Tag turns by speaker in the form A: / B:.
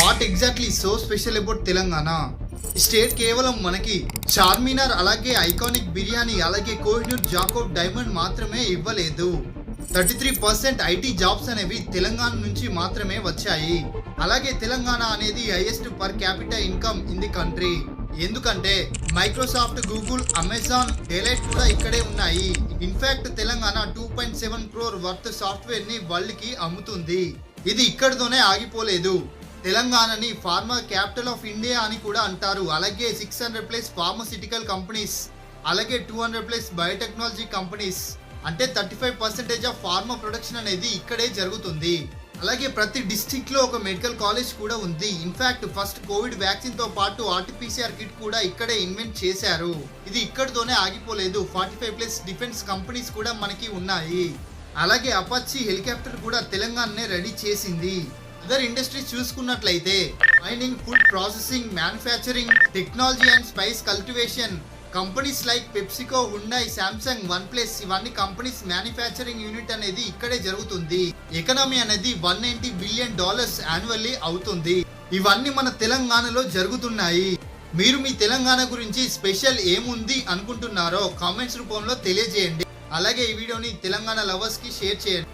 A: What exactly so special about Telangana? State కేవలం మనకి చార్మినార్, అలాగే ఐకానిక్ బిర్యానీ, అలాగే కోహినూర్ జాకోబ్ డైమండ్ మాత్రమే ఇవ్వలేదు. 33% ఐటీ జాబ్స్ అనేవి తెలంగాణ నుంచి మాత్రమే వచ్చాయి. అలాగే తెలంగాణ అనేది highest per capita income in the country. ఎందుకంటే మైక్రోసాఫ్ట్, గూగుల్, అమెజాన్, డెలైట్ కూడా ఇక్కడే ఉన్నాయి. In fact Telangana 2.7 crore worth software ని వరల్డ్ కి అమ్ముతుంది. ఇది ఇక్కడితోనే ఆగిపోలేదు. తెలంగాణని ఫార్మా క్యాపిటల్ ఆఫ్ ఇండియా అని కూడా అంటారు. అలాగే 600+ ఫార్మాసిటికల్ కంపెనీస్, అలాగే 200+ బయోటెక్నాలజీ కంపెనీస్, అంటే 35% ఆఫ్ ఫార్మా ప్రొడక్షన్ అనేది ఇక్కడే జరుగుతుంది. అలాగే ప్రతి డిస్ట్రిక్ట్ లో ఒక మెడికల్ కాలేజ్ కూడా ఉంది. ఇన్ఫాక్ట్ ఫస్ట్ కోవిడ్ వ్యాక్సిన్ తో పాటు ఆర్టీపీసీఆర్ కిట్ కూడా ఇక్కడే ఇన్వెంట్ చేశారు. ఇది ఇక్కడితోనే ఆగిపోలేదు. 45+ డిఫెన్స్ కంపెనీస్ కూడా మనకి ఉన్నాయి. అలాగే అపాచీ హెలికాప్టర్ కూడా తెలంగాణనే రెడీ చేసింది. అదర్ ఇండస్ట్రీస్ చూసుకున్నట్లయితే mining, food processing, manufacturing, technology and spice cultivation, companies like PepsiCo, Hyundai, Samsung, OnePlus, ఇవన్నీ కంపెనీస్ మ్యానుఫ్యాక్చరింగ్ యూనిట్ అనేది ఇక్కడే జరుగుతుంది. ఎకనామీ అనేది $190 బిలియన్ యాన్యువల్లీ అవుతుంది. ఇవన్నీ మన తెలంగాణలో జరుగుతున్నాయి. మీరు మీ తెలంగాణ గురించి స్పెషల్ ఏముంది అనుకుంటున్నారో కామెంట్స్ రూపంలో తెలియజేయండి. అలాగే ఈ వీడియోని తెలంగాణ లవర్స్ కి షేర్ చేయండి.